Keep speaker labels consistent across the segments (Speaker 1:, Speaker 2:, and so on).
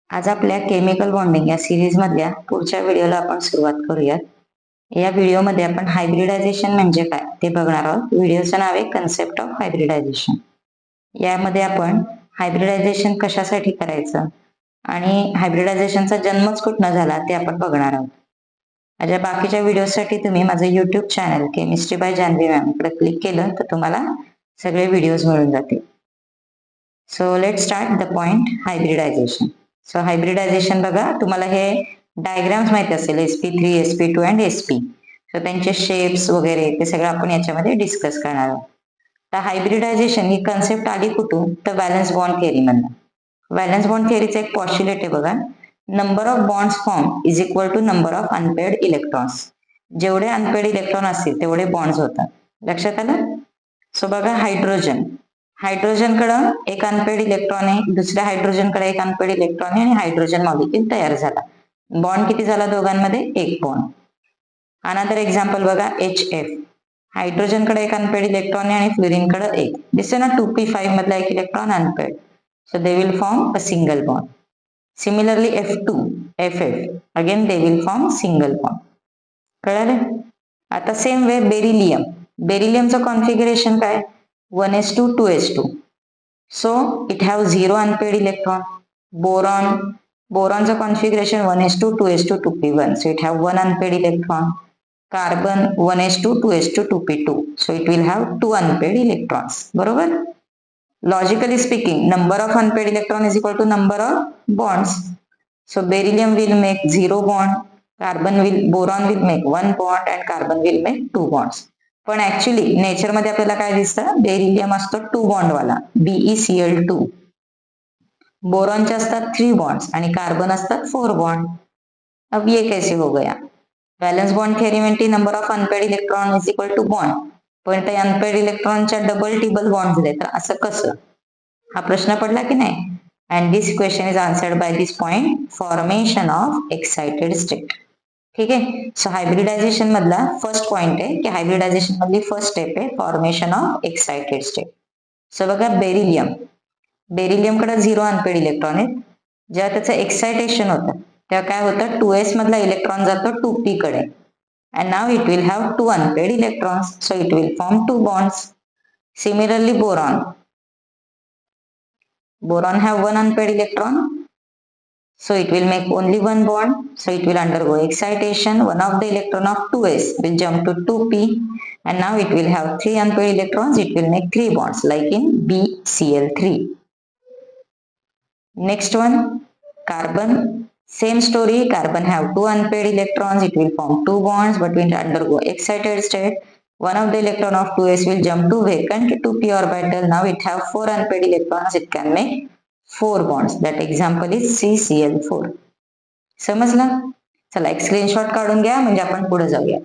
Speaker 1: आज आपल्या chemical bonding या सिरीज मधल्या पुढच्या व्हिडिओला आपण सुरुवात करूयात. या व्हिडिओमध्ये आपण हायब्रिडायझेशन म्हणजे काय ते बघणार आहोत. व्हिडिओचं नाव आहे कन्सेप्ट ऑफ हायब्रिडायझेशन. यामध्ये आपण हायब्रिडायझेशन कशासाठी करायचं आणि हायब्रिडायझेशनचा जन्मच कुठनं झाला ते आपण बघणार आहोत. माझ्या बाकीच्या व्हिडिओसाठी तुम्ही माझं YouTube channel chemistry by Janhavi ma'am कडे क्लिक केलं तर तुम्हाला सगळे व्हिडिओज मिळून जातील. So let start the point hybridization. So hybridization बघा, तुम्हाला हे डायग्राम्स माहिती असेल, sp3 sp2 and sp. So त्यांचे शेप्स वगैरे ते सगळं आपण याच्यामध्ये डिस्कस करणार आहोत. तर हायब्रिडायझेशन ही कन्सेप्ट आली कुठून, तर व्हॅलन्स बॉन्ड थिअरी मधून. व्हॅलन्स बॉन्ड थिअरीचा एक पॉस्ट्युलेट आहे बघा, number of bonds form is equal to number of unpaired electrons. जेवढे अनपेड इलेक्ट्रॉन असतील तेवढे बॉन्ड्स होतात. लक्षात आलं? सो बघा, हायड्रोजन कडे एक अनपेड इलेक्ट्रॉन आहे, दुसऱ्या हायड्रोजन कडे एक अनपेड इलेक्ट्रॉन आहे आणि हायड्रोजन मॉलिक्यूल तयार झाला. बॉन्ड किती झाला दोघांमध्ये? एक बॉन्ड. अनदर एक्झाम्पल बघा, HF. हायड्रोजन कडे एक अनपेड इलेक्ट्रॉन आहे आणि फ्लोरीन कडे एक. दिसते ना, 2p5 मधला एक electron unpaired. So they will form a single bond. Similarly F2, FF, again they will form single bond. कळाले? आता सेम वे बेरिलियमचं कॉन्फिगरेशन काय? 1s2 2s2. So it have 0 unpaired electron. Boron's configuration 1s2 2s2 2p1. So it have 1 unpaired electron. Carbon 1s2 2s2 2p2. So it will have 2 unpaired electrons. बरोबर? Logically speaking, number of unpaired electron is equal to number of bonds. So beryllium will make 0 bond. Boron will make 1 bond and carbon will make 2 bonds. पण actually nature मध्ये आपल्याला काय दिसतं, beryllium असतो 2 bond वाला, BeCl2. बोरॉनचे असतात 3 bonds आणि carbon असतात 4 बॉन्ड. अब ये कैसे हो गया? वॅलन्स बॉन्ड थिअरी म्हणते number of unpaired electron is equal to bond, पण ते अनपेड इलेक्ट्रॉनच्या डबल टिबल बॉन्ड झाले, तर असं कसं? हा प्रश्न पडला की नाही? And this question is answered by this point, formation of excited state. ठीक आहे. सो हायब्रिडायझेशन मधला फर्स्ट पॉइंट आहे की हायब्रिडायझेशन मधली फर्स्ट स्टेप आहे formation of excited state. So बघा, बेरिलियम कडे 0 अनपेड इलेक्ट्रॉन आहेत. जेव्हा त्याचं एक्साइटेशन होतं तेव्हा काय होतं, 2s मधला इलेक्ट्रॉन जातो 2p कडे, and now it will have 2 unpaired electrons. So it will form 2 bonds. Similarly boron have 1 unpaired electron. So it will make only 1 bond. So it will undergo excitation. One of the electron of 2s will jump to 2p and now it will have 3 unpaired electrons. It will make 3 bonds like in BCl3. Next one, carbon. Same story. Carbon have 2 unpaired electrons. It will form 2 bonds but will undergo excited state. One of the electron of 2s will jump to vacant 2p orbital. Now it have 4 unpaired electrons. It can make 4 bonds. That example is CCl4. समजलं? चला एक screenshot काढून घ्या म्हणजे आपण पुढे जाऊया.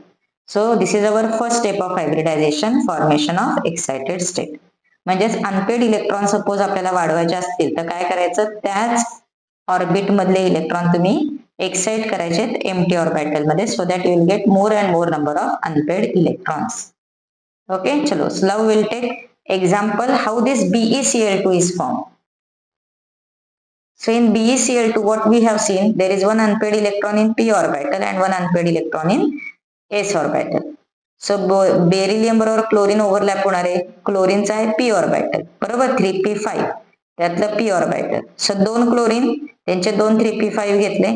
Speaker 1: So this is our first step of hybridisation, formation of excited state. म्हणजेच अनपेड इलेक्ट्रॉन सपोज आपल्याला वाढवायचे असतील तर काय करायचं, त्याच ऑर्बिट मधले इलेक्ट्रॉन तुम्ही एक्साइट करायचे एम्प्टी ऑर्बिटल मध्ये, so that you will get more and more number of unpaired electrons. Okay, चलो now will take example how this BeCl2 is formed. So in BeCl2 what we have seen, there is 1 unpaired electron in p orbital and 1 unpaired electron in s orbital. So beryllium बरोबर chlorine overlap होणार आहे. क्लोरीनचा आहे p orbital, बरोबर, 3p5, त्यातलं p orbital. So 2 chlorine, त्यांचे 2 3p5 घेतले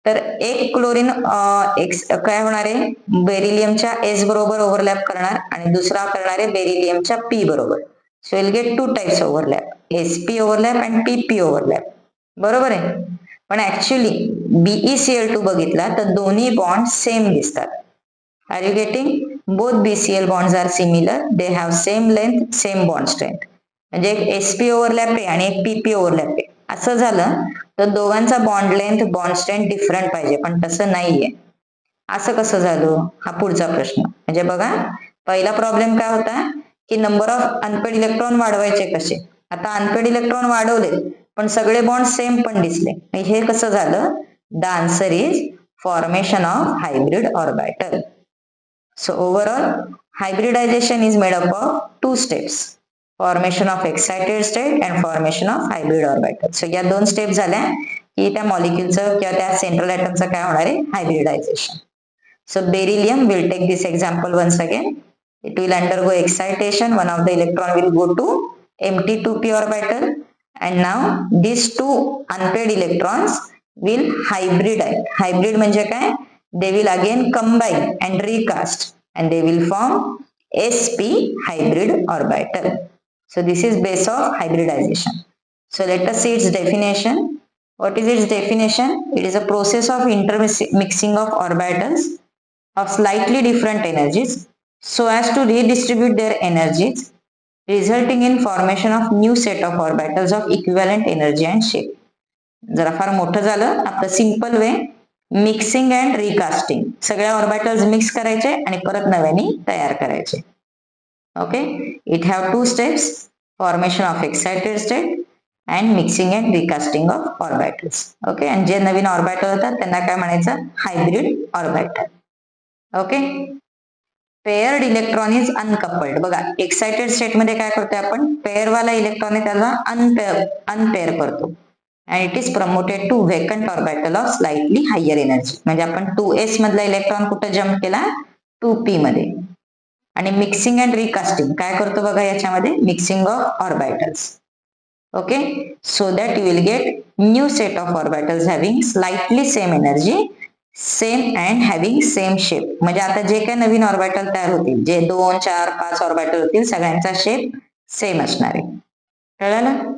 Speaker 1: तर एक क्लोरीन काय होणार आहे, बेरिलियमच्या एस बरोबर ओव्हरलॅप करणार आणि दुसरा करणार आहे बेरिलियमच्या पी बरोबर. So will get 2 types overlap, SP overlap and PP overlap. बरोबर आहे. पण ऍक्च्युली BeCl2 बघितला तर दोन्ही बॉन्ड सेम दिसतात. Are you getting? Both BCl bonds are similar, they have same length, same bond strength. म्हणजे एक SP ओव्हरलॅप आहे आणि एक PP ओव्हरलॅप आहे. असं झालं तर दोघांचा bond length, bond strength different पाहिजे, पण तसं नाहीये. असं कसं झालं, हा पुढचा प्रश्न. म्हणजे बघा, पहिला प्रॉब्लेम काय होता की नंबर ऑफ अनपेड इलेक्ट्रॉन वाढवायचे कसे. आता अनपेड इलेक्ट्रॉन वाढवले पण सगळे बॉन्ड सेम पण दिसले, हे कसं झालं? The answer is formation of hybrid orbital. So overall hybridisation is made up of 2 steps. Formation of excited state and formation of hybrid orbital. So या 2 स्टेप झाल्या की त्या मॉलिक्युलचं किंवा त्या सेंट्रल ॲटमचं काय होणार आहे, hybridisation. So beryllium, we'll take this example once again. It will undergo excitation. One of the electron will go to empty 2p orbital, and now these two unpaired electrons will hybridize. Hybrid म्हणजे काय? They will again combine and recast, and they will form sp hybrid orbital. So this is base of hybridization. So let us see its definition. What is its definition? It is a process of intermixing of orbitals of slightly different energies so as to redistribute their energies, resulting in formation of new set of orbitals of equivalent energy and shape. जरा फार मोठं झालं आपलं simple way, mixing and recasting. सगळ्या orbitals mix करायचे आणि परत नव्याने तयार करायचे. Okay, it have 2 steps, formation of excited state and mixing and recasting of orbitals. Okay, आणि जे नवीन ऑर्बिटल होतात त्यांना काय म्हणायचं, hybrid orbital. Okay, paired electron is uncoupled. बघा एक्साइटेड स्टेट मध्ये काय करतोय आपण, पेअर वाला इलेक्ट्रॉन आहे त्याला अनपेअर करतो, and it is promoted to vacant orbital of slightly higher energy. म्हणजे आपण 2s मधला इलेक्ट्रॉन कुठं जम्प केला, 2p मध्ये. आणि मिक्सिंग अँड रिकास्टिंग काय करतो बघा याच्यामध्ये, mixing of orbitals. Okay, so that you will get new set of orbitals having slightly same energy, same and having same shape. म्हणजे आता जे काही नवीन ऑर्बिटल तयार होतील, जे 2, 4, 5 ऑर्बिटल होतील, सगळ्यांचा शेप सेम असणार आहे. कळलं?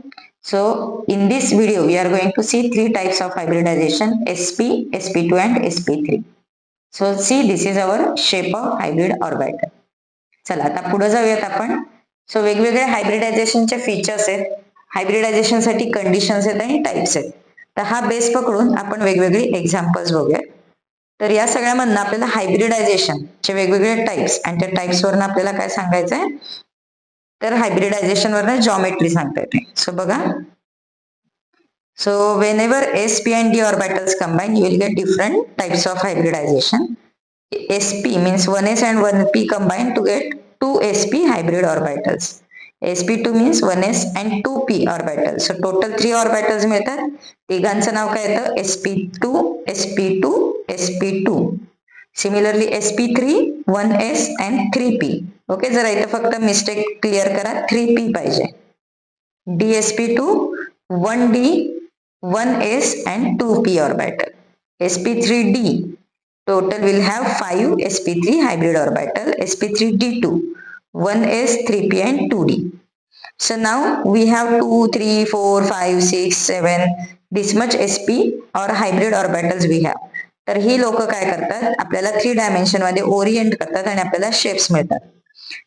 Speaker 1: So in this video we are going to see 3 types of hybridization, sp, sp2 and sp3. So see this is our shape of hybrid orbital. चला आता पुढे जाऊयात आपण. सो वेगवेगळे हायब्रिडायझेशनचे फीचर्स आहेत, हायब्रिडायझेशन साठी कंडिशन्स आहेत आणि टाइप्स आहेत. तर हा बेस पकडून आपण वेगवेगळे एक्झाम्पल्स बघूया. तर या सगळ्यामधनं आपल्याला हायब्रिडायझेशनचे वेगवेगळे टाइप्स आणि त्या टाइप्स वरनं आपल्याला काय सांगायचं आहे, तर हायब्रिडायझेशन वरनं जॉमेट्री सांगता येते. सो बघा, so whenever sp and d orbitals combine you will get different types of hybridization. sp means 1s and 1p combine to get 2sp hybrid orbitals. sp2 means 1s and 2p orbitals. So total 3 orbitals मिळतात. तिघांचं नाव काय येतं, sp2, sp2, sp2. Similarly sp3, 1s and 3p. Okay, जरा इथं फक्त mistake clear करा, 3p पाहिजे. dsp2, 1d, 1s and 2p orbital. sp3d total will have 5 sp3 hybrid orbital. sp3d2, 1s, 3p and 2d. So now we have 2, 3, 4, 5, 6, 7 this much sp or hybrid orbitals we have. तर ही लोक काय करतात, आपल्याला 3 dimension मध्ये Orient करतात आणि आपल्याला shapes मिळतात.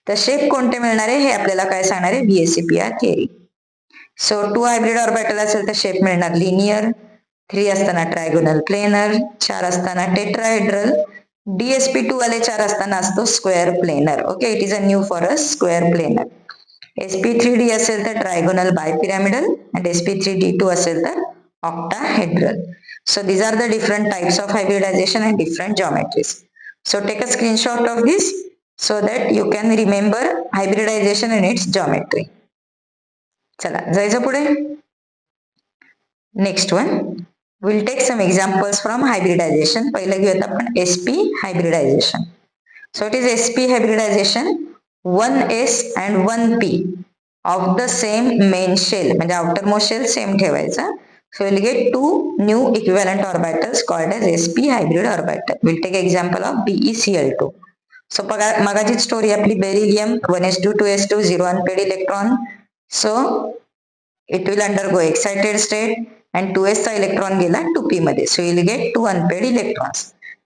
Speaker 1: तर शेप कोणते मिळणार आहे हे आपल्याला काय सांगणार आहे, BSEPR theory. So 2 hybrid orbital असेल तर शेप मिळणार लिनियर, 3 असताना ट्रायगोनल प्लेनर, 4 असताना टेट्राहेड्रल, dsp2 वाले 4 असताना असतो square planar. Okay, it is a new for us square planar. sp3d असेल तर ट्रायगोनल बायपिरामिडल आणि sp3d2 असेल तर octahedral. So these are the different types of hybridization and different geometries. So take a screenshot of this so that you can remember hybridization and its geometry. चला जायचं पुढे. Next one, we'll take some examples from hybridization. पहिलं घेऊयात आपण sp hybridization. So it is sp hybridization, 1s and 1p of the same main shell. म्हणजे outermost shell same ठेवायचा. So we'll get 2 new equivalent orbitals called as sp hybrid orbital. We'll take example of BeCl2. So मगाची story आपली beryllium, 1s2, 2s2, 0 unpaired electron. So it will undergo excited state and 2s चा electron गेला 2p मध्ये. So you'll get 2 unpaired electrons.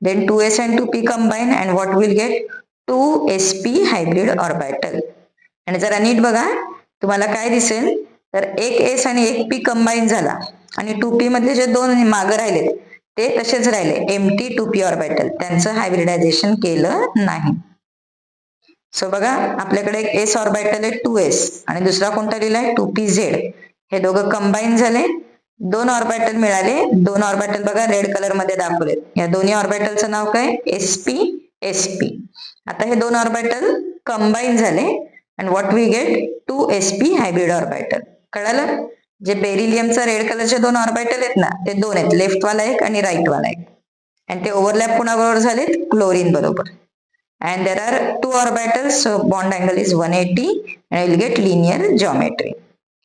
Speaker 1: Then 2s and 2p combine and what will get, 2sp hybrid orbital. आणि जरा नीट बघा तुम्हाला काय दिसेल, तर एक s आणि एक p कंबाईन झाला आणि 2p मधले जे 2 मागे राहिले ते तसेच राहिले, एम्प्टी 2p ऑर्बिटल, त्यांचं हायब्रिडायझेशन केलं नाही. सो बघा आपल्याकडे एक s ऑर्बिटल आहे 2s आणि दुसरा कोणता लिहिलाय 2pz. हे दोघं कंबाईन झाले, 2 ऑर्बिटल मिळाले. 2 ऑर्बिटल बघा रेड कलर मध्ये दाखवले. या दोन्ही ऑर्बिटलचं नाव काय, sp, sp. आता हे 2 ऑर्बिटल कंबाईन झाले and what we get 2sp hybrid orbital. कळालं? जे बेरिलियमचा रेड कलरचे 2 ऑर्बिटल आहेत ना, ते 2 आहेत, लेफ्ट वाला एक आणि राईट वाला एक. आणि ते ओव्हरलॅप कोणाबरोबर झालेत? क्लोरीन बरोबर. And there are 2 orbitals, so bond angle is 180 and you will get linear geometry.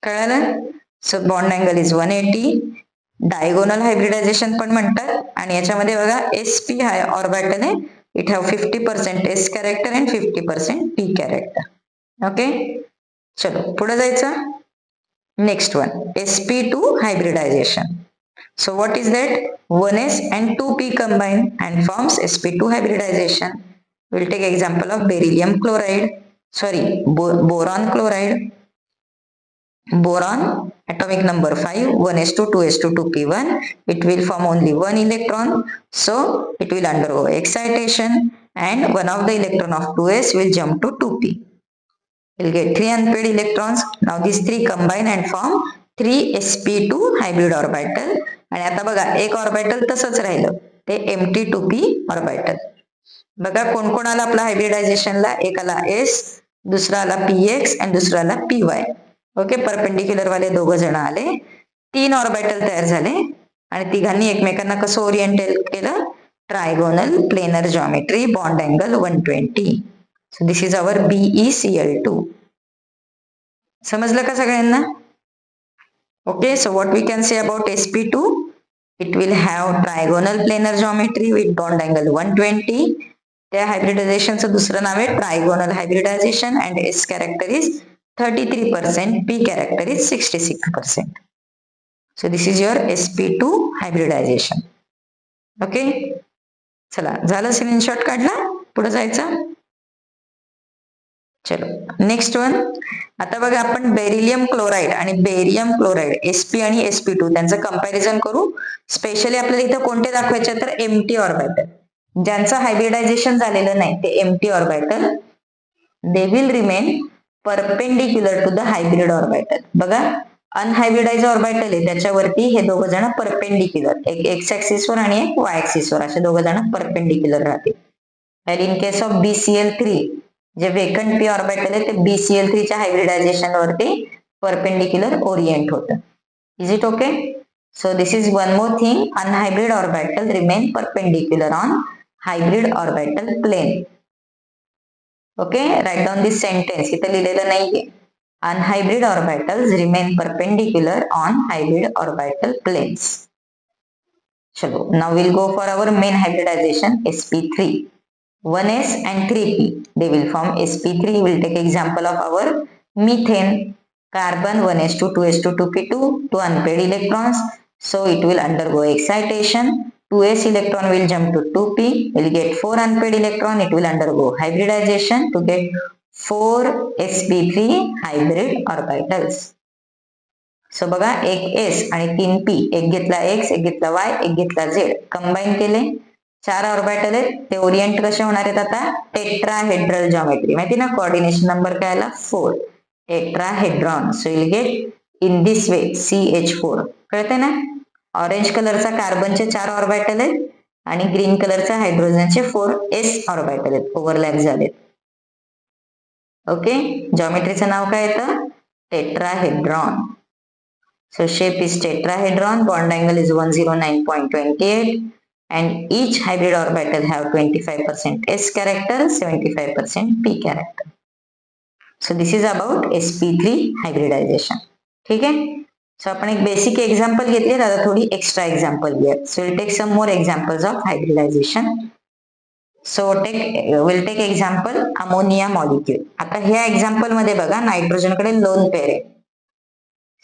Speaker 1: कळालं? So bond angle is 180. Diagonal hybridisation पण म्हणतात. आणि याच्यामध्ये बघा sp हा ऑर्बिटल आहे, it have 50% s character and 50% p character. Okay, चलो पुढे जायचं. Next one, sp2 hybridization. So what is that? 1s and 2p combine and forms sp2 hybridization. We'll take example of beryllium chloride, sorry, boron chloride. Boron atomic number 5, 1s2 2s2 2p1. It will form only one electron, so it will undergo excitation and one of the electron of 2s will jump to 2p. We'll get 3 unpaired electrons. Now these 3 combine and form 3sp2 hybrid orbital. आणि आता बघा एक orbital तसंच राहिलं, ते empty2p orbital. बघा कोण कोण आला आपला हायब्रिडायझेशनला? एक आला s, दुसरा आला px आणि दुसरा आला py. ओके, परपेंडिक्युलर वाले दोघ जण आले, 3 ऑर्बिटल तयार झाले आणि तिघांनी एकमेकांना कसं ओरिएंटेड केलं? Trigonal planar geometry, bond angle 120. So this is our BeCl2. समजलं का सगळ्यांना? Okay, so what we can say about sp2? It will have trigonal planar geometry with bond angle 120. त्या हायब्रिडायझेशनचं दुसरं नाव आहे trigonal hybridisation and s character is 33%, p character is 66%. So this is your sp2 hybridization. Okay, चला झालं, screenshot काढला, पुढे जायचं. चलो next one. आता बघा आपण बेरिलियम क्लोराईड आणि बेरियम क्लोराईड sp आणि sp2 त्यांचं कंपॅरिझन करू. स्पेशली आपल्याला इथं कोणते दाखवायचे तर एम्प्टी ऑर्बिटल, ज्यांचं हायब्रिडायझेशन झालेलं नाही ते empty orbital, they will remain perpendicular to the hybrid orbital. बघा अनहायब्रिडाइज ऑर्बिटल आहे त्याच्यावरती हे दोघ जण परपेंडिक्युलर, एक एक्स ऍक्सिस वर आणि एक वाय ऍक्सिस वर, असे दोघ जण परपेंडिक्युलर राहतील. आणि इन केस ऑफ BCl3 जे वेकंट पी ऑर्बिटल आहे ते BCl3 च्या हायब्रिडायझेशन वरती परपेंडिक्युलर ओरिएंट होतं. Is it okay? So this is one more thing, unhybrid orbital remain perpendicular on hybrid orbital plane. Okay, right down this sentence, इथं लिहिलेलं नाहीये. Unhybrid orbitals remain perpendicular on hybrid orbital planes. चलो now will go for our main hybridization sp3. 1s and 3p, they will form sp3. We'll take example of our methane. Carbon 1s2 2s2 2p2, 2 unpaired electrons, so it will undergo excitation. 2s electron will jump to 2p, will get 4 unpaired electron, it will undergo hybridization to get 4 sp3 hybrid orbitals. So बघा एक s आणि 3 p, एक घेतला x, एक घेतला y, एक घेतला z, combine केले, 4 ऑर्बिटल आहेत, ते ओरिएंट कसे होणार आहेत आता? Tetrahedral geometry. माहिती ना, कोऑर्डिनेशन नंबर काय आला? 4. Tetrahedron. So will get in this way CH4. कळते ना? ऑरेंज कलरचा कार्बनचे 4 ऑर्बिटल आहेत आणि ग्रीन कलरचा हायड्रोजनचे 4 s ऑर्बिटल आहेत, ओव्हरलॅप झालेत. ओके, जॉमेट्रीचं नाव काय येतं? Tetrahedron. So shape is tetrahedron, bond angle is 109.28 and each hybrid orbital have 25% s character, 75% p character. So this is about sp3 hybridization. ठीक आहे? So आपण एक बेसिक एक्झाम्पल घेतली, आता थोडी एक्स्ट्रा एक्झाम्पल घेऊया. So we'll take some more examples of hybridization. So we'll take example ammonia molecule. आता ह्या एक्झाम्पल मध्ये बघा नायट्रोजन कडे लोन पेअर आहे.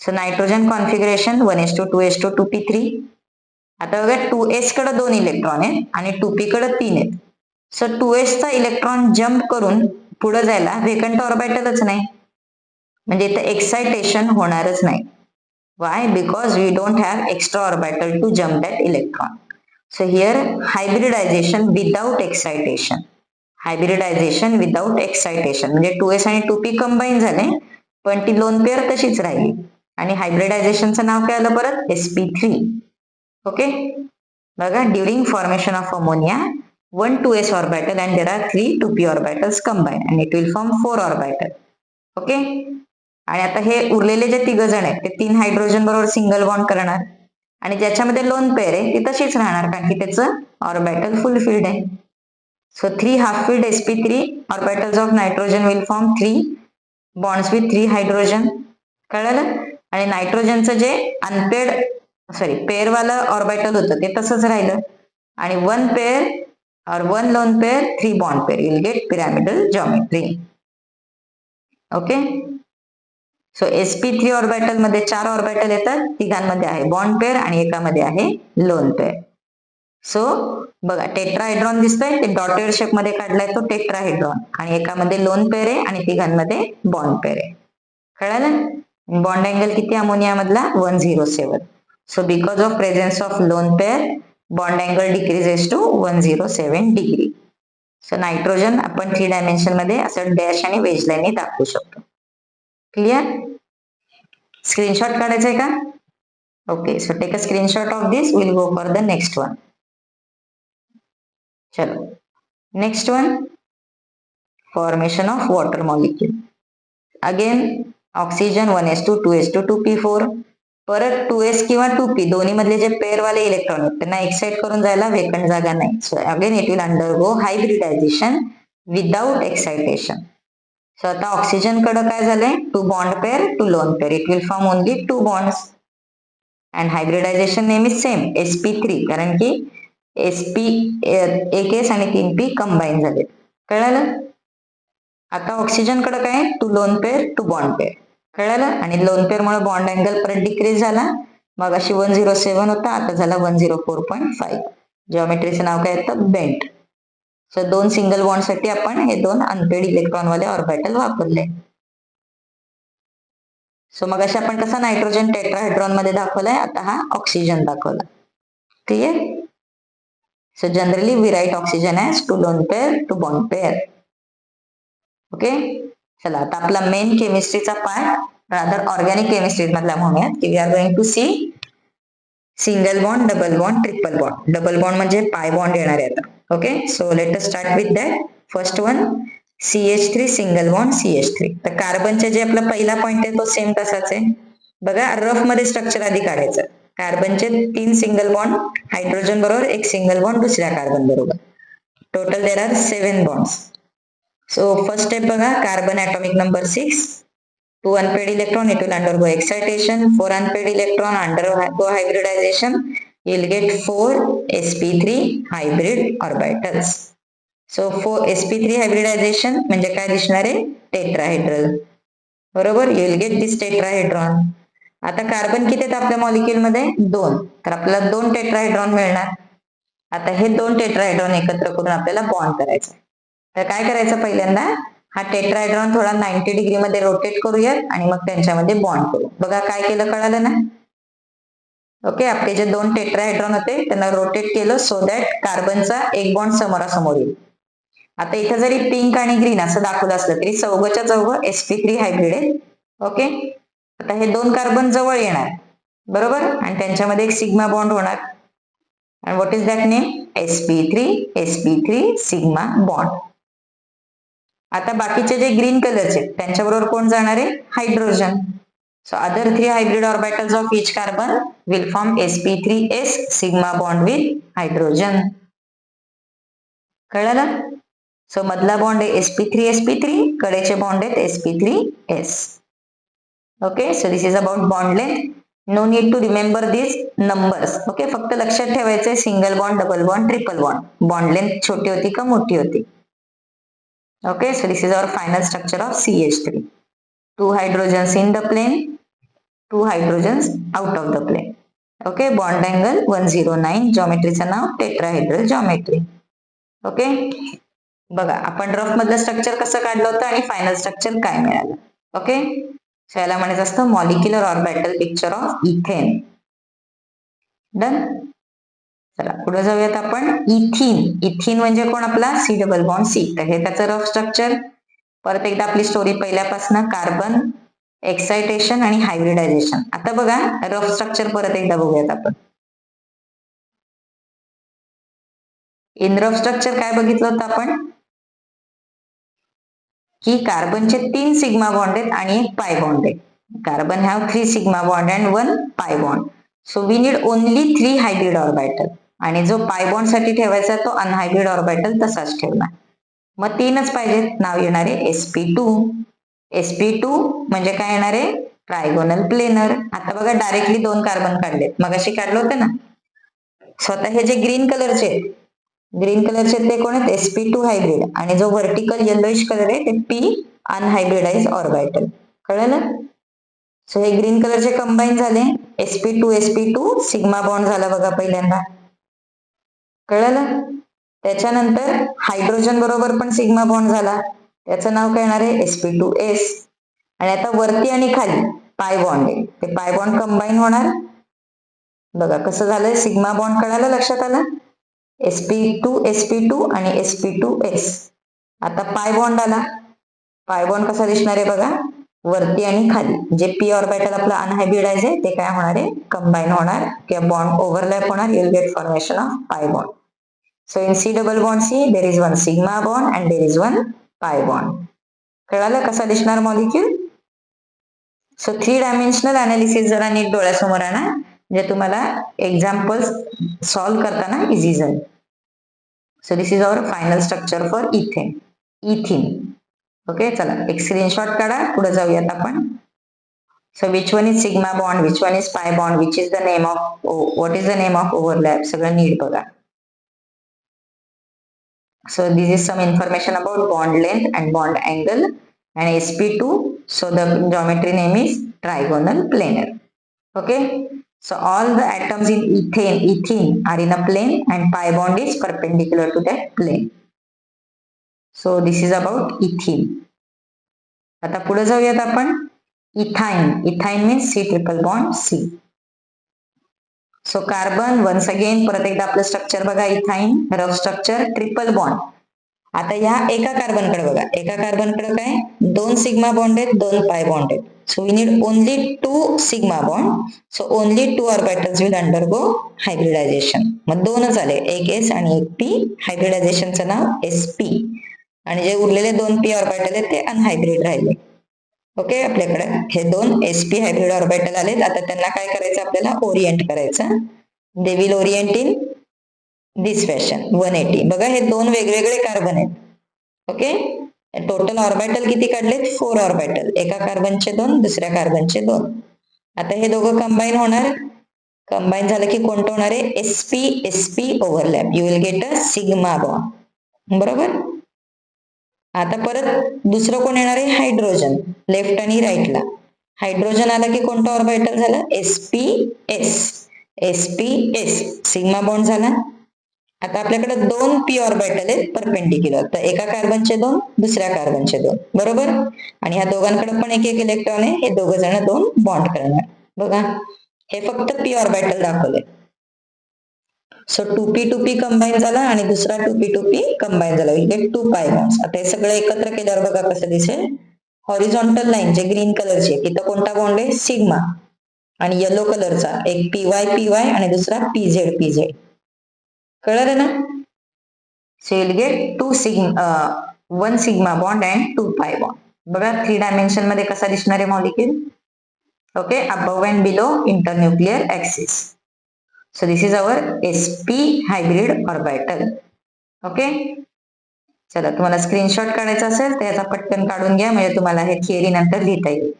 Speaker 1: So nitrogen configuration 1s2 2s2 2p3. आता बघा 2s कडे 2 इलेक्ट्रॉन आहेत आणि 2p कडे 3 आहेत. सो 2s चा इलेक्ट्रॉन जम्प करून पुढे जायला वेकंट ऑर्बिटलच नाही, म्हणजे इथे एक्साइटेशन होणारच नाही. Why? Because we don't have extra orbital to jump that electron. So here hybridization without excitation. Hybridization without excitation म्हणजे 2s आणि 2p कंबाईन झाले पण ती लोन पेअर तशीच राहिली आणि हायब्रिडायझेशनचं नाव काय आलं परत? sp3. ओके, बघा during formation of ammonia 1 2s orbital and there are 3 2p orbitals combined and it will form 4 orbital. Okay. आणि आता हे उरलेले जे 3 जण आहेत ते 3 हायड्रोजन बरोबर सिंगल बॉन्ड करणार आणि ज्याच्यामध्ये लोन पेअर आहे ती तशीच राहणार कारण की त्याचं ऑर्बिटल फुल फिल्ड आहे. So 3 half-filled sp3 orbitals of nitrogen will form 3 bonds with 3 hydrogen. कळलं? आणि नायट्रोजनचं जे पेअर वाला ऑर्बिटल होतं ते तसंच राहिलं आणि 1 pair or 1 lone pair 3 bond pair you'll get pyramidal geometry. Okay. So sp3 orbital मध्ये 4 ऑर्बिटल येतात, तिघांमध्ये आहे बॉन्ड पेअर आणि एकामध्ये आहे लोन पेअर. सो बघा टेट्राहेड्रॉन दिसतोय ते डॉटेड शेप मध्ये काढलाय तो टेट्राहेड्रॉन आणि एकामध्ये लोन पेअर आहे आणि तिघांमध्ये बॉन्ड पेअर आहे. कळलं? बॉन्ड अँगल किती अमोनिया मधला 107. So because of presence of lone pair bond angle decreases to 107 degree. So nitrogen आपण 3 डायमेन्शन मध्ये असं डॅश आणि वेज लाईनने दाखवू शकतो. क्लिअर? स्क्रीनशॉट काढायचंय का? Okay. So take a screenshot of this. Will go for the next one. चलो next one, formation of water molecule. Again oxygen 1s2 2s2 2p4 परत 2s किंवा 2p दोन्ही मधले जे पेअर वाले इलेक्ट्रॉन आहेत त्यांना एक्साइट करून जायला वेकंट जागा नाही. So again it will undergo hybridisation without excitation. So आता ऑक्सिजन कडे काय झालंय 2 bond pair 2 lone pair it will form only 2 bonds and hybridisation name is same sp3 कारण की sp एक s आणि 3p कंबाईन झाले. कळालं? आता ऑक्सिजन कडे काय 2 लोन पेअर 2 बॉन्ड पेअर. कळालं? आणि लोन पेअर मुळे बॉन्ड अँगल परत डिक्रीज झाला. मग अशी 107 होता आता झाला 104.5. जिओमेट्रीचं नाव काय येतं बेंट. सो 2 सिंगल बॉन्ड साठी आपण हे 2 अनपेड इलेक्ट्रॉन वाले ऑर्बिटल वापरले. सो मग अशा आपण कसा नायट्रोजन टेट्राहेड्रॉन मध्ये दाखवलाय आता हा ऑक्सिजन दाखवला. Clear? So generally we write oxygen as 2 lone pair 2 bond pair. Okay. चला आता आपला मेन केमिस्ट्रीचा पार्ट रादर ऑर्गॅनिक केमिस्ट्री मधला म्हणूयात की we are going to see single bond double bond triple bond. Double bond म्हणजे pi bond येणार आहे आता. Okay. So let us start with that. First one CH3 single bond CH3. तर कार्बनचे जे आपला पहिला पॉइंट आहे तो सेम तसाच आहे. बघा रफ मध्ये स्ट्रक्चर आधी काढायचं. कार्बनचे 3 सिंगल बॉन्ड हायड्रोजन बरोबर एक सिंगल बॉन्ड दुसऱ्या कार्बन बरोबर. Total there are 7 bonds. So first step बघा carbon atomic number 6. 2 unpaired electron it will undergo excitation. 4 unpaired electron undergo hybridization. You will get 4 sp3 hybrid orbitals. So 4 sp3 hybridization म्हणजे काय दिसणार आहे tetrahedral. बरोबर. You will get this tetrahedron. आता carbon किती आहेत आपल्या मॉलिक्युल मध्ये 2. तर आपल्याला 2 टेट्राहेड्रॉन मिळणार. आता हे 2 टेट्राहेड्रॉन एकत्र करून आपल्याला बॉन्ड करायचं. तर काय करायचं पहिल्यांदा हा टेट्राहेड्रॉन थोडा 90 डिग्री मध्ये रोटेट करूयात आणि मग त्यांच्यामध्ये बॉन्ड करू. बघा काय केलं कळालं ना. ओके. आपले जे 2 टेट्राहेड्रॉन होते त्यांना रोटेट केलं सो दॅट कार्बनचा एक बॉन्ड समोरासमोर येईल. आता इथे जरी पिंक आणि ग्रीन असं दाखवलं असलं तरी चौघच्या चौघ sp3 हायब्रिड आहे. ओके. आता हे 2 कार्बन जवळ येणार बरोबर आणि त्यांच्यामध्ये एक सिग्मा बॉन्ड होणार. and what is that name sp3 sigma bond. आता बाकीचे जे ग्रीन कलरचे त्यांच्याबरोबर कोण जाणार आहे hydrogen. So other 3 hybrid orbitals of each carbon will form sp3s sigma bond with hydrogen. कळलं? सो मधला बॉन्ड आहे sp3 कडेचे बॉन्ड आहेत sp3s. Okay. So this is about bond length. No need to remember this numbers. Okay. फक्त लक्षात ठेवायचे single bond double bond triple bond. Bond length छोटी होती का मोठी होती. Okay. So this is our final structure of CH3. 2 hydrogens in the plane 2 hydrogens out of the plane. Okay. Bond angle 109. जॉमेट्रीचं नाव टेट्राहेड्रल जॉमेट्री. ओके. बघा आपण rough मधलं स्ट्रक्चर कसं काढलं होतं आणि फायनल स्ट्रक्चर काय मिळालं. ओके. सो याला म्हणायचं असतं molecular orbital picture of ethane. Done. चला पुढे जाऊयात आपण. इथिन म्हणजे कोण आपला C डबल बॉन्ड C. तर हे त्याचं रफ स्ट्रक्चर. परत एकदा आपली स्टोरी पहिल्यापासून कार्बन एक्सायटेशन आणि हायब्रिडायझेशन. आता बघा रफ स्ट्रक्चर परत एकदा बघूयात आपण. इन रफ स्ट्रक्चर काय बघितलं होतं आपण की कार्बनचे 3 सिग्मा बॉन्ड आहेत आणि एक पाय बॉन्ड आहे. Carbon have 3 sigma bond and 1 pi bond. So we need only 3 hybrid orbital. आणि जो पाय बॉन्ड साठी ठेवायचा तो अनहायब्रिड ऑर्बिटल तसाच ठेवला. मग 3च पाहिजेत. नाव येणार आहे sp2. sp2 म्हणजे काय येणार आहे? Trigonal planar. आता बघा डायरेक्टली 2 कार्बन काढलेत. मगाशी काढलं होतं ना. स्वतः हे जे ग्रीन कलरचे ते कोण आहेत? sp2 hybrid. आणि जो व्हर्टिकल येलोइश कलर आहे ते p अनहायब्रिडाइज ऑर्बिटल. कळलं? सो हे ग्रीन कलरचे कंबाईन झाले. sp2 सिग्मा बॉन्ड झाला बघा पहिल्यांदा. कळलं? त्याच्यानंतर हायड्रोजन बरोबर पण सिग्मा बॉन्ड झाला. त्याचं नाव काय येणार आहे? sp2s. आणि आता वरती आणि खाली पाय बॉन्ड आहे. ते पाय बॉन्ड कंबाईन होणार. बघा कसं झालंय? सिग्मा बॉन्ड कळालं? लक्षात आलं? sp2 आणि sp2s. आता पाय बॉन्ड आला. पाय बॉन्ड कसा दिसणार आहे बघा? वरती आणि खाली. जे p ऑर्बिटल आपलं अनहायब्रिडाइज आहे ते काय होणार आहे? कंबाईन होणार किंवा बॉन्ड ओव्हरलॅप होणार. You will gate formation of pi bond. So in C double bond C, there is one sigma bond and there is one pi bond. कळालं कसा दिसणार मॉलिक्यूल? सो 3 डायमेन्शनल अनालिसिस जरा नीट डोळ्यासमोर आणा, म्हणजे तुम्हाला एक्झाम्पल्स सॉल्व्ह करताना इझी जाईल. So this is our final structure for ethane. Okay, चला एक स्क्रीनशॉट काढा. पुढे जाऊयात आपण. So which one is sigma bond, which one is pi bond, which is the name of, what is the name of overlap, सगळं नीट बघा. So this is some information about bond length and bond angle and sp2. So the geometry name is trigonal planar. Okay. So all the atoms in ethene are in a plane and pi bond is perpendicular to that plane. So this is about ethene. आता पुढे जाऊयात आपण. Ethyne means C triple bond C. So carbon once again परत एकदा आपलं structure बघा. Ethyne rough structure, triple bond. आता या एका कार्बनकडे बघा. एका कार्बनकडे काय? 2 सिग्मा बॉन्ड आहेत, 2 पाय बॉन्ड आहेत. So we need only 2 sigma bond. So only 2 orbitals will undergo hybridization. मग 2च आले, एक s आणि एक p. हायब्रिडायझेशनचं नाव sp. आणि जे उरलेले 2 p ऑर्बिटल आहेत ते अनहायब्रिड राहिले. ओके, आपल्याकडे हे 2 sp हायब्रिड ऑर्बिटल आलेत. आता त्यांना काय करायचं? आपल्याला ओरिएंट करायचं. They will Orient in this fashion 180. बघा हे 2 वेगवेगळे कार्बन आहेत. ओके, टोटल ऑर्बिटल किती काढलेत? 4 ऑर्बिटल. एका कार्बनचे 2, दुसऱ्या कार्बनचे 2. आता हे दोघं कंबाईन होणार. कंबाईन झालं की कोणतं होणार आहे? sp overlap. You will get a sigma bond. बरोबर. आता परत दुसरं कोण येणार आहे? हायड्रोजन. लेफ्ट आणि राईटला हायड्रोजन आला की कोणतं ऑर्बिटल झालं? sps. सिग्मा बॉन्ड झाला. आता आपल्याकडे 2 p ऑर्बिटल आहेत परपेंडिक्युलर. तर एका कार्बनचे 2, दुसऱ्या कार्बनचे 2. बरोबर. आणि ह्या दोघांकडे पण एक एक इलेक्ट्रॉन आहे. हे दोघ जण 2 बॉन्ड करणार. बघा हे फक्त p ऑर्बिटल दाखवले. सो 2p कंबाईन झाला आणि दुसरा 2p कंबाईन झाला. विल गेट 2 पाय बॉन्ड्स. आता हे सगळं एकत्र केल्यावर बघा कसं दिसेल? हॉरिझॉन्टल लाईन जे ग्रीन कलरची आहे, इथं कोणता बॉन्ड आहे? सिग्मा. आणि येलो कलरचा एक py आणि दुसरा pz. कळलं ना? So will gate 1 sigma bond and 2 pi bond. बघा 3 डायमेन्शन मध्ये कसा दिसणार आहे molecule? Okay, above and below internuclear axis. So this is our sp hybrid orbital. Okay, चला तुम्हाला स्क्रीनशॉट काढायचा असेल तर याचा पटकन काढून घ्या, म्हणजे तुम्हाला हे थिअरी नंतर लिहिता येईल.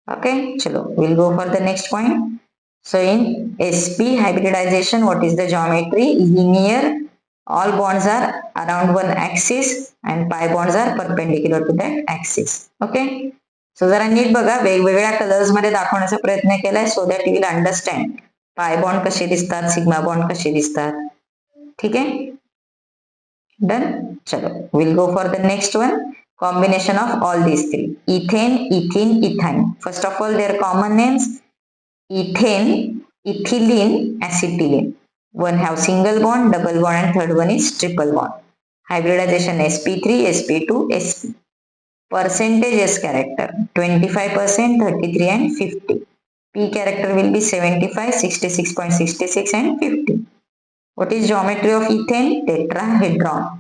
Speaker 1: ओके, चलो will go for the next point. So in sp hybridization, what is the geometry? Linear. All bonds are around one axis and pi bonds are perpendicular to that axis. Okay, so जरा नीट बघा. वेगवेगळ्या colours मध्ये दाखवण्याचा प्रयत्न केलाय so that you will understand pi bond कसे दिसतात, sigma bond कसे दिसतात. ठीक आहे, डन. चलो will go for the next one. Combination of all these 3. Ethane, ethene, ethyne. First of all their common names. Ethane, ethylene, acetylene. One have single bond, double bond and third one is triple bond. Hybridization sp3, sp2, sp. Percentage S character 25%, 33 and 50. P character will be 75, 66.66 and 50. What is geometry of ethane? Tetrahedron.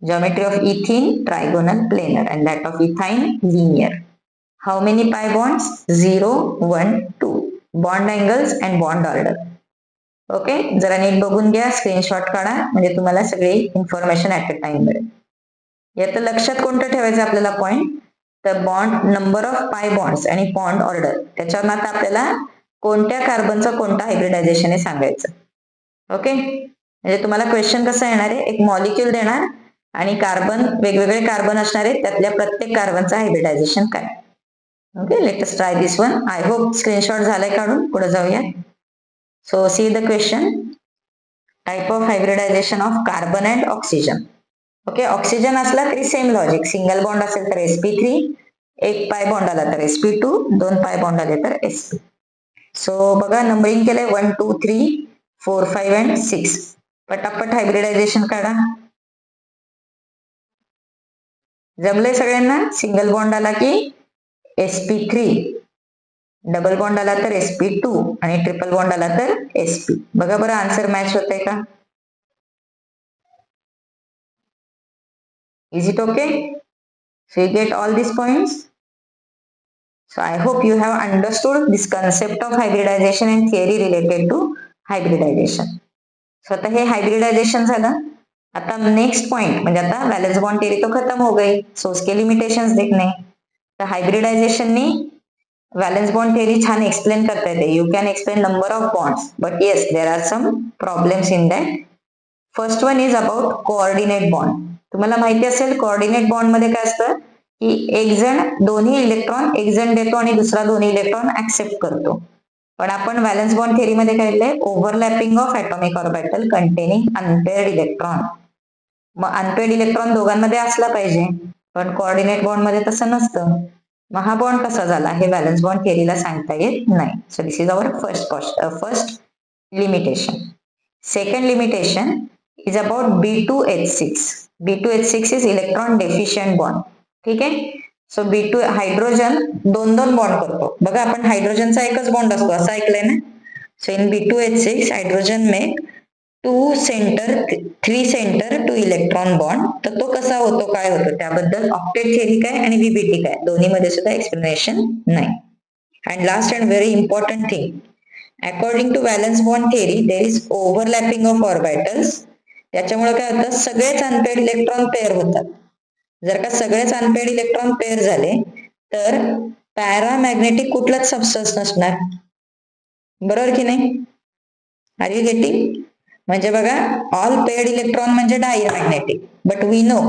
Speaker 1: Geometry of ethene, trigonal, planar, and that of ethyne, linear. How many pi bonds? 0, 1, 2. Bond angles and bond order. Okay, जरा नीट बघून घ्या, screenshot काढा, म्हणजे तुम्हाला सगळी information at a time मिळेल. यात लक्षात कोणतं ठेवायचं आपल्याला पॉइंट, तर बॉन्ड नंबर ऑफ पाय बॉन्ड्स आणि बॉन्ड ऑर्डर, त्याच्यावर आता आपल्याला कोणत्या कार्बनचा कोणता हायब्रिडायझेशन हे सांगायचं. ओके, म्हणजे तुम्हाला क्वेश्चन कसं येणार आहे, एक मॉलिक्यूल देणार आणि कार्बन, वेगवेगळे कार्बन असणार आहेत, त्यातल्या प्रत्येक कार्बनचं हायब्रिडायझेशन काय. Okay, let us try this one. I hope screenshot झालाय काढून, पुढे जाऊया. So see the question. Type of hybridisation of carbon and oxygen. Okay, oxygen असला तरी सेम लॉजिक, सिंगल बॉन्ड असेल तर sp3, एक पाय बॉन्ड आला तर sp2, दोन पाय बॉन्ड आले तर sp. सो बघा, नंबरिंग केलंय 1 2 3 4 5 अँड 6. पटापट हायब्रिडायझेशन काढा. जमलंय सगळ्यांना? सिंगल बॉन्ड आला की sp3, डबल बॉन्ड आला तर sp2 आणि ट्रिपल बॉन्ड आला तर sp. बघा बरं आन्सर मॅच होतंय का? Is it okay? So you get all these points? So I hope you have understood this concept of hybridization and theory related to hybridization. So आता हे hybridization झालं. आता नेक्स्ट पॉइंट म्हणजे आता वैलेंस बॉन्ड थ्योरी तो खत्म हो गई, सो उसके लिमिटेशंस देखने. तर हायब्रिडायझेशननी वैलेंस बॉन्ड थ्योरी छान एक्सप्लेन करता येते. You can explain number of bonds, but yes there are some problems in that. First one is about coordinate bond. तुम्हाला माहिती असेल कोऑर्डिनेट बॉन्ड मध्ये काय असतं की एक जण दोन्ही इलेक्ट्रॉन एक जण देतो आणि दुसरा दोन्ही इलेक्ट्रॉन ऍक्सेप्ट करतो. पण आपण व्हॅलेन्स बॉन्ड थेअरी मध्ये काय लिहिलंय, overlapping of atomic orbital containing unpaired electron. मग अनपेअर्ड इलेक्ट्रॉन दोघांमध्ये असला पाहिजे, पण कोऑर्डिनेट बॉन्ड मध्ये तसं नसतं. मग हा बॉन्ड कसा झाला हे व्हॅलेन्स बॉन्ड थेअरीला सांगता येत नाही. So this is our first limitation. Second limitation is about B2H6. B2H6 is electron deficient bond. ठीक आहे. सो B2 हायड्रोजन दोन दोन बॉन्ड करतो. बघा आपण हायड्रोजनचा एकच बॉन्ड असतो असं ऐकलंय ना. So in B2H6 hydrogen make 2 centre 3 centre 2 electron bond. तर तो कसा होतो, काय होतो, त्याबद्दल ऑक्टेट थेअरी काय आणि VBT काय दोन्ही मध्ये सुद्धा एक्सप्लेनेशन नाही. And last and very important thing, according to valence bond theory there is overlapping of orbitals. त्याच्यामुळे काय होतं, सगळेच अनपेअर्ड इलेक्ट्रॉन पेअर होतात. जर का सगळेच अनपेअर्ड इलेक्ट्रॉन पेअर झाले तर पॅरामॅग्नेटिक कुठलाच सबस्टन्स नसणार, बरोबर की नाही? Are you getting? म्हणजे बघा ऑल पेअर्ड इलेक्ट्रॉन म्हणजे diamagnetic, but we know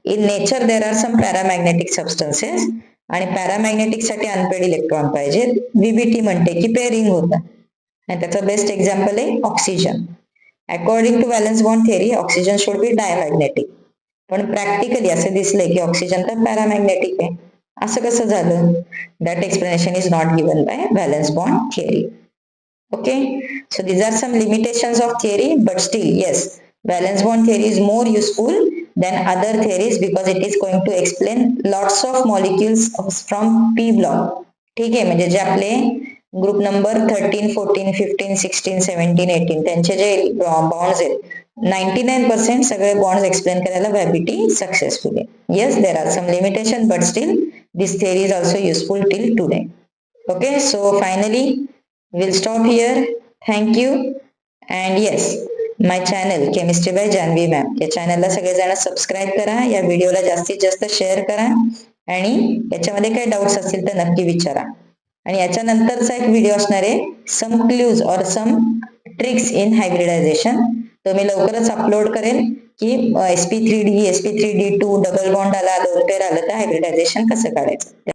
Speaker 1: in nature there are some paramagnetic substances आणि पॅरामॅग्नेटिक साठी अनपेअर्ड इलेक्ट्रॉन पाहिजे. VBT म्हणते की पेअरिंग होतं आणि त्याचं बेस्ट एक्झाम्पल आहे oxygen. According to valence bond theory oxygen should be diamagnetic, पण प्रॅक्टिकली असं दिसलंय की ऑक्सिजन तर पॅरामॅग्नेटिक आहे. असं कसं झालं? That explanation is not given by valence bond theory. Okay, so these are some limitations of theory, but still yes, valence bond theory is more useful than other theories because it is going to explain lots of molecules from p block. ठीक आहे, म्हणजे जे आपले group number 13 14 15 16 17 18 त्यांचे जे bonds आहेत 99% सगळे bonds explain करायला VBT सक्सेसफुल आहे. Yes there are some limitation, but still this theory is also useful till today. Okay, so finally we'll stop here. Thank you. And yes, my channel Chemistry by Janvi Ma'am या चॅनलला सगळेजण subscribe करा, या व्हिडिओला जास्तीत जास्त share करा आणि याच्यामध्ये काही डाऊट्स असतील तर नक्की विचारा. आणि याच्यानंतरचा एक व्हिडिओ असणार आहे सम क्ल्यूज और सम ट्रिक्स इन हायब्रिडायझेशन. तो मी लवकरच अपलोड करेन की sp3d sp3d2 डबल बॉन्ड आला, दोन पेअर आलं तर हायब्रिडायझेशन कसं काढायचं.